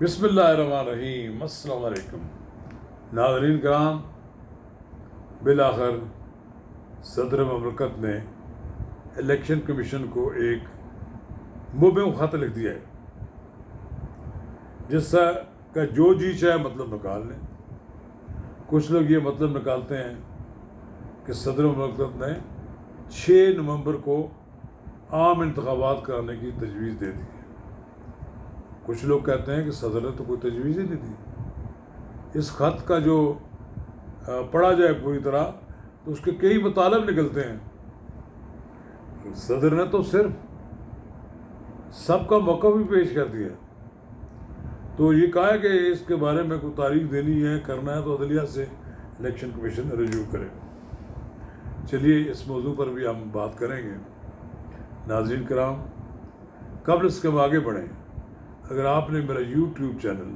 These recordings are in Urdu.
بسم اللہ الرحمن الرحیم۔ السلام علیکم ناظرین کرام، بالآخر صدر مملکت نے الیکشن کمیشن کو ایک مبہم خط لکھ دیا ہے، جس سے کا جو جی چاہے مطلب نکال لیں۔ کچھ لوگ یہ مطلب نکالتے ہیں کہ صدر مملکت نے 6 نومبر کو عام انتخابات کرانے کی تجویز دے دی ہے۔ کچھ لوگ کہتے ہیں کہ صدر نے تو کوئی تجویز ہی نہیں دی۔ اس خط کا جو پڑھا جائے پوری طرح تو اس کے کئی مطالب نکلتے ہیں۔ صدر نے تو صرف سب کا موقع بھی پیش کر دیا، تو یہ کہا ہے کہ اس کے بارے میں کوئی تاریخ دینی ہے، کرنا ہے تو عدلیہ سے الیکشن کمیشن رجوع کرے۔ چلیے اس موضوع پر بھی ہم بات کریں گے۔ ناظرین کرام، قبل اس کے ہم آگے بڑھیں، اگر آپ نے میرا یوٹیوب چینل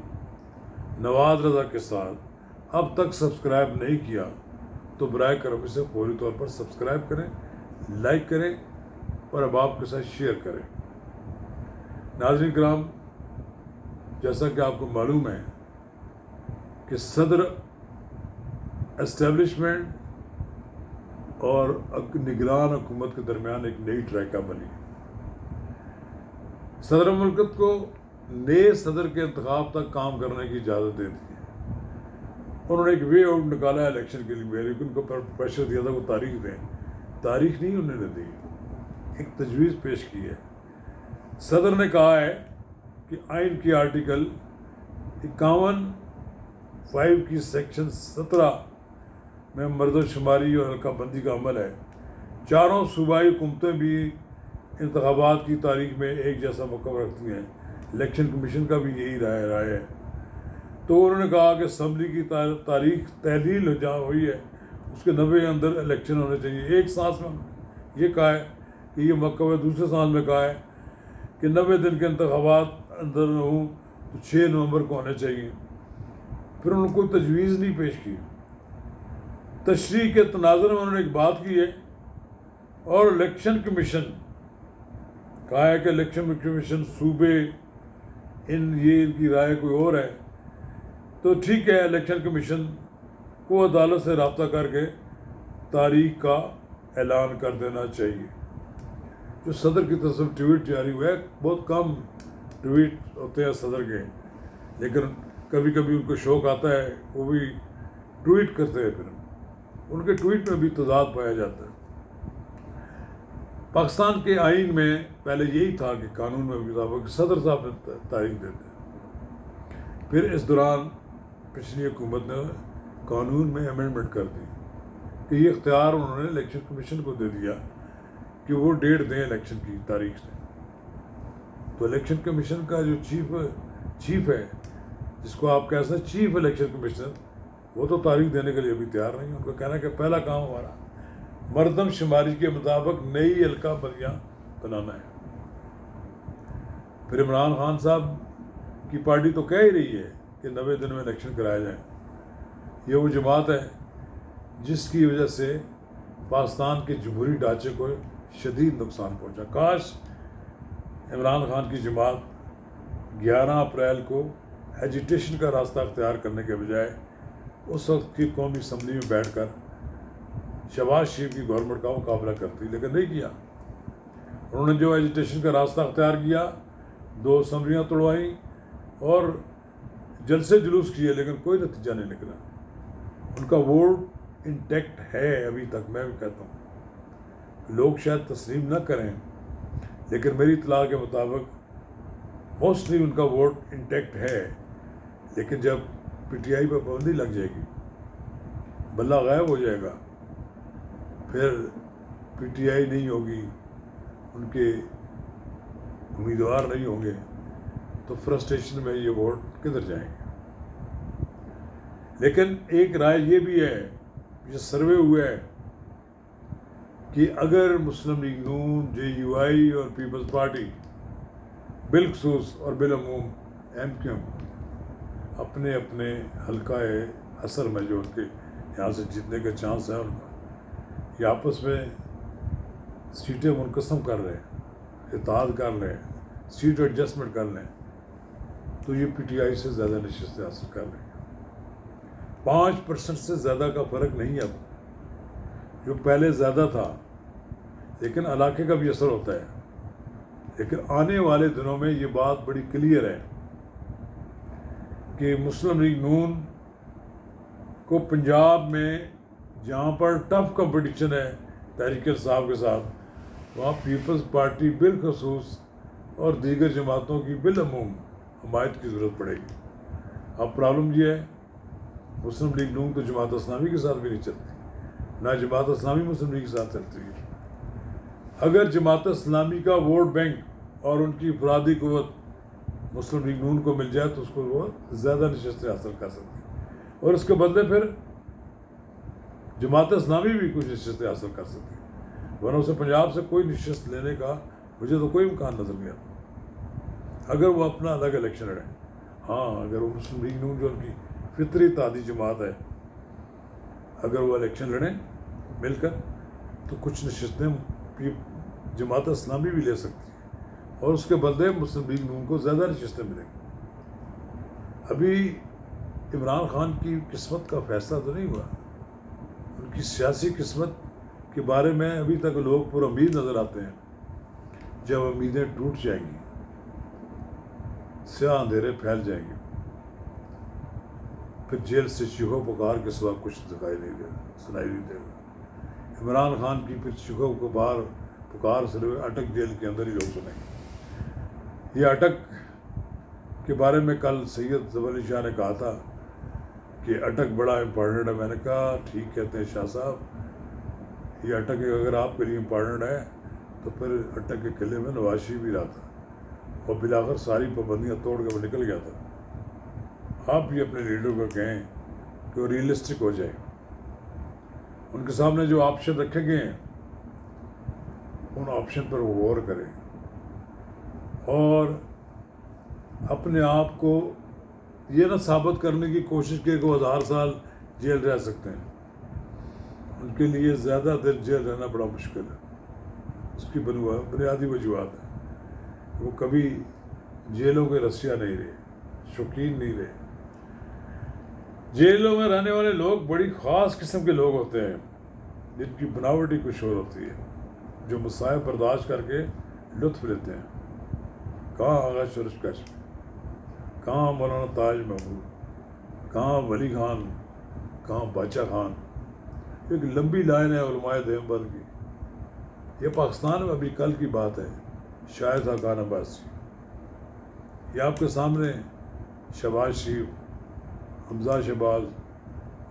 نواز رضا کے ساتھ اب تک سبسکرائب نہیں کیا تو برائے کرم اسے فوری طور پر سبسکرائب کریں، لائک کریں اور اب آپ کے ساتھ شیئر کریں۔ ناظرین کرام، جیسا کہ آپ کو معلوم ہے کہ صدر اسٹیبلشمنٹ اور نگران حکومت کے درمیان ایک نئی ٹریکہ بنی۔ صدر مملکت کو نئے صدر کے انتخاب تک کام کرنے کی اجازت دے دی ہے۔ انہوں نے ایک وے آؤٹ نکالا ہے الیکشن کے لیے، لیکن ان کو پریشر دیا تھا وہ تاریخ دیں۔ تاریخ نہیں انہوں نے دی، ایک تجویز پیش کی ہے۔ صدر نے کہا ہے کہ آئین کی آرٹیکل 51(5) کی سیکشن 17 میں مرد و شماری اور حلقہ بندی کا عمل ہے۔ چاروں صوبائی حکومتیں بھی انتخابات کی تاریخ میں ایک جیسا موقع رکھتی ہیں۔ الیکشن کمیشن کا بھی یہی رائے ہے۔ تو انہوں نے کہا کہ اسمبلی کی تاریخ تحلیل جہاں ہوئی ہے اس کے 90 اندر الیکشن ہونے چاہیے۔ ایک سانس میں یہ کہا ہے کہ یہ موقع ہے، دوسرے سانس میں کہا ہے کہ 90 دن کے انتخابات اندر نہ ہوں تو 6 نومبر کو ہونے چاہیے۔ پھر انہوں نے کوئی تجویز نہیں پیش کی۔ تشریح کے تناظر میں انہوں نے ایک بات کی ہے، اور الیکشن کمیشن کہا ہے کہ الیکشن کمیشن صوبے یہ ان کی رائے کوئی اور ہے تو ٹھیک ہے، الیکشن کمیشن کو عدالت سے رابطہ کر کے تاریخ کا اعلان کر دینا چاہیے۔ جو صدر کی طرف سے ٹویٹ جاری ہوا ہے، بہت کم ٹویٹ ہوتے ہیں صدر کے، لیکن کبھی کبھی ان کو شوق آتا ہے وہ بھی ٹویٹ کرتے ہیں، پھر ان کے ٹویٹ میں بھی تضاد پایا جاتا ہے۔ پاکستان کے آئین میں پہلے یہی تھا کہ قانون میں مطابق صدر صاحب نے تاریخ دیتے، پھر اس دوران پچھلی حکومت نے قانون میں امینڈمنٹ کر دی کہ یہ اختیار انہوں نے الیکشن کمیشن کو دے دیا کہ وہ ڈیٹ دیں الیکشن کی تاریخ سے۔ تو الیکشن کمیشن کا جو چیف ہے، جس کو آپ کہہ سکتے چیف الیکشن کمیشنر، وہ تو تاریخ دینے کے لیے ابھی تیار نہیں ہے۔ ان کا کہنا ہے کہ پہلا کام ہمارا مردم شماری کے مطابق نئی حلقہ بندیاں بنانا ہے۔ پھر عمران خان صاحب کی پارٹی تو کہہ ہی رہی ہے کہ 90 دن میں الیکشن کرائے جائیں۔ یہ وہ جماعت ہے جس کی وجہ سے پاکستان کے جمہوری ڈھانچے کو شدید نقصان پہنچا۔ کاش عمران خان کی جماعت 11 اپریل کو ایجیٹیشن کا راستہ اختیار کرنے کے بجائے اس وقت کی قومی اسمبلی میں بیٹھ کر شہباز شریف کی گورنمنٹ کا مقابلہ کرتی، لیکن نہیں کیا۔ انہوں نے جو ایجیٹیشن کا راستہ اختیار کیا، 2 اسمبلیاں توڑوائیں اور جلسے جلوس کیے، لیکن کوئی نتیجہ نہیں نکلا۔ ان کا ووٹ انٹیکٹ ہے ابھی تک، میں بھی کہتا ہوں۔ لوگ شاید تسلیم نہ کریں، لیکن میری اطلاع کے مطابق موسٹلی ان کا ووٹ انٹیکٹ ہے، لیکن جب پی ٹی آئی پہ پابندی لگ جائے گی، بلہ غائب ہو جائے گا، پھر پی ٹی آئی نہیں ہوگی، ان کے امیدوار نہیں ہوں گے، تو فرسٹریشن میں یہ ووٹ کدھر جائیں گے۔ لیکن ایک رائے یہ بھی ہے، یہ سروے ہوا ہے کہ اگر مسلم لیگ نون، جے یو آئی اور پیپلز پارٹی بالخصوص اور بالعموم ایم کیو ایم اپنے اپنے حلقہ اثر میں جو ان کے یہاں سے جیتنے کا چانس ہے ان کا، یہ آپس میں سیٹیں منقسم کر رہے ہیں، اتحاد کر رہے ہیں، سیٹ ایڈجسٹمنٹ کر لیں، تو یہ پی ٹی آئی سے زیادہ نشستیں حاصل کر لیں گے. 5% سے زیادہ کا فرق نہیں ہے اب، جو پہلے زیادہ تھا، لیکن علاقے کا بھی اثر ہوتا ہے. لیکن آنے والے دنوں میں یہ بات بڑی کلیئر ہے کہ مسلم لیگ نون کو پنجاب میں جہاں پر ٹف کمپٹیشن ہے تحریک انصاف کے ساتھ، وہاں پیپلز پارٹی بالخصوص اور دیگر جماعتوں کی بالعموم حمایت کی ضرورت پڑے گی. اب پرابلم یہ ہے، مسلم لیگ نون تو جماعت اسلامی کے ساتھ بھی نہیں چلتی، نہ جماعت اسلامی مسلم لیگ کے ساتھ چلتی ہے. اگر جماعت اسلامی کا ووٹ بینک اور ان کی افرادی قوت مسلم لیگ نون کو مل جائے تو اس کو وہ زیادہ نشستیں حاصل کر سکتی ہے، اور اس کے بدلے پھر جماعت اسلامی بھی کچھ نشستیں حاصل کر سکتی ہے. ورنہ اسے پنجاب سے کوئی نشست لینے کا مجھے تو کوئی امکان نظر نہیں آتا اگر وہ اپنا الگ الیکشن لڑیں. ہاں، اگر وہ مسلم لیگ نون جو ان کی فطری اتحادی جماعت ہے، اگر وہ الیکشن لڑیں مل کر تو کچھ نشستیں جماعت اسلامی بھی لے سکتی ہے، اور اس کے بدلے مسلم لیگ نون کو زیادہ نشستیں ملیں گی. ابھی عمران خان کی قسمت کا فیصلہ تو نہیں ہوا. ان کی سیاسی قسمت کے بارے میں ابھی تک لوگ پر امید نظر آتے ہیں. جب امیدیں ٹوٹ جائیں گی، سیاہ اندھیرے پھیل جائیں گے، پھر جیل سے چیخو پکار کے سوا کچھ سنائی نہیں دے گا. عمران خان کی پھر چیخو کو باہر پکار سے لوگ اٹک جیل کے اندر ہی لوگ سنیں گے. یہ اٹک کے بارے میں کل سید ظفر علی شاہ نے کہا تھا کہ اٹک بڑا امپورٹنٹ ہے. میں نے کہا ٹھیک کہتے ہیں شاہ صاحب، یہ اٹک اگر آپ کے لیے امپورٹنٹ ہے تو پھر اٹک کے قلعے میں نواز شریف بھی رہا تھا، اور بالآخر ساری پابندیاں توڑ کے وہ نکل گیا تھا. آپ بھی اپنے لیڈر کو کہیں کہ وہ ریئلسٹک ہو جائے. ان کے سامنے جو آپشن رکھے گئے ہیں ان آپشن پر وہ غور کریں، اور اپنے آپ کو یہ نہ ثابت کرنے کی کوشش کی کہ وہ 1000 سال جیل رہ سکتے ہیں. ان کے لیے زیادہ دیر جیل رہنا بڑا مشکل ہے. اس کی بنیادی وجوہات ہیں، وہ کبھی جیلوں کے رسیا نہیں رہے، شوقین نہیں رہے. جیلوں میں رہنے والے لوگ بڑی خاص قسم کے لوگ ہوتے ہیں جن کی بناوٹی کچھ اور ہوتی ہے، جو مصائب برداشت کر کے لطف لیتے ہیں. کہاں آغا شرش کشف، کہاں مولانا تاج محمود، کہاں ولی خان، کہاں باچا خان. ایک لمبی لائن ہے علماء دیوبند کی. یہ پاکستان میں ابھی کل کی بات ہے. شاہد خاقان عباسی، یہ آپ کے سامنے شہباز شریف، حمزہ شہباز،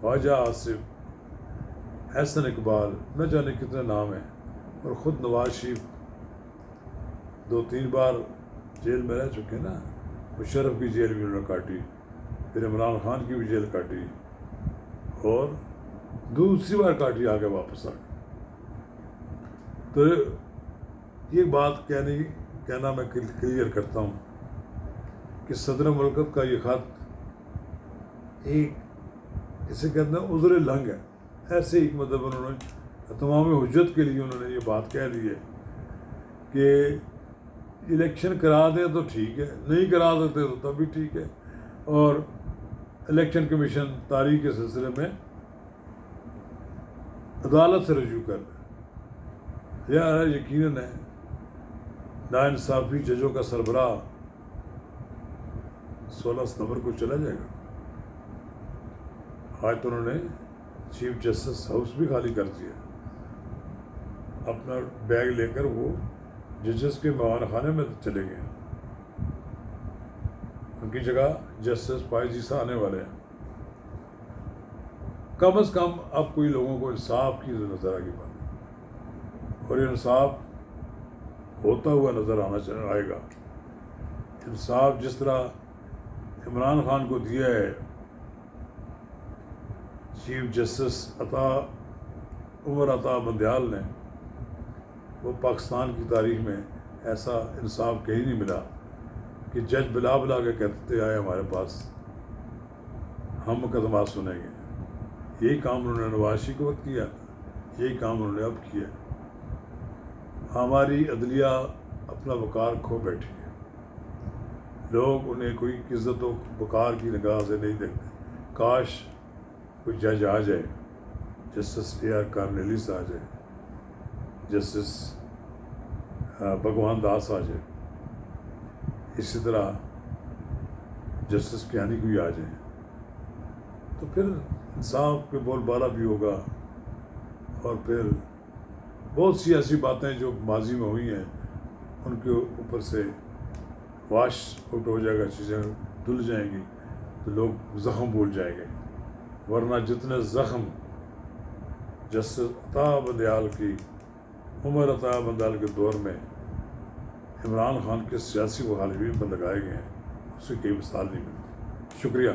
خواجہ آصف، احسن اقبال، نہ جانے کتنے نام ہیں، اور خود نواز شریف 2-3 بار جیل میں رہ چکے نا. مشرف کی جیل بھی انہوں نے کاٹی، پھر عمران خان کی بھی جیل کاٹی، اور دوسری بار کاٹی آگے واپس آ گئے. تو یہ بات کہنا میں کلیئر کرتا ہوں کہ صدر مملکت کا یہ خط ایک اسے کہتے ہیں عذر لنگ ہے. ایسے ہی مطلب انہوں نے تمام حجت کے لیے انہوں نے یہ بات کہہ دی ہے کہ الیکشن کرا دیں تو ٹھیک ہے، نہیں کرا دیتے تو تب بھی ٹھیک ہے، اور الیکشن کمیشن تاریخ کے سلسلے میں عدالت سے رجوع کر دیں. یار یقیناً ہے ناانصافی ججوں کا سربراہ 16 ستمبر کو چلا جائے گا. آج تو انہوں نے چیف جسٹس ہاؤس بھی خالی کر دیا، اپنا بیگ لے کر وہ ججز کے مہمان خانے میں چلے گئے. ان کی جگہ جسٹس پائے جیسا آنے والے ہیں. کم از کم اب کوئی لوگوں کو انصاف کی نظر آ گئی بات، اور یہ انصاف ہوتا ہوا نظر آئے گا. انصاف جس طرح عمران خان کو دیا ہے چیف جسٹس عمر عطا بندیال نے، وہ پاکستان کی تاریخ میں ایسا انصاف کہیں نہیں ملا کہ جج بلا بلا کے کہتے آئے ہمارے پاس ہم مقدمات سنیں گے. یہی کام انہوں نے نواز شریف کے وقت کیا، یہی کام انہوں نے اب کیا. ہماری عدلیہ اپنا وقار کھو بیٹھی ہے. لوگ انہیں کوئی عزت و وقار کی نگاہ سے نہیں دیکھتے. کاش کوئی جج آ جائے، جسٹس اے آر کارنیلیس آ جائے، جسٹس بھگوان داس آ جائے، اسی طرح جسٹس کیانی کوئی آ جائے، تو پھر انصاف کے بول بالا بھی ہوگا. اور پھر بہت سی ایسی باتیں جو ماضی میں ہوئی ہیں ان کے اوپر سے واش آؤٹ ہو جائے گا، چیزیں دھل جائیں گی تو لوگ زخم بھول جائیں گے. ورنہ جتنے زخم جسٹس عطا بندیال کی عمر عطا بندیال کے دور میں عمران خان کے سیاسی مخالفین پر لگائے گئے ہیں، اس کی کوئی مثال نہیں ملتی. شکریہ.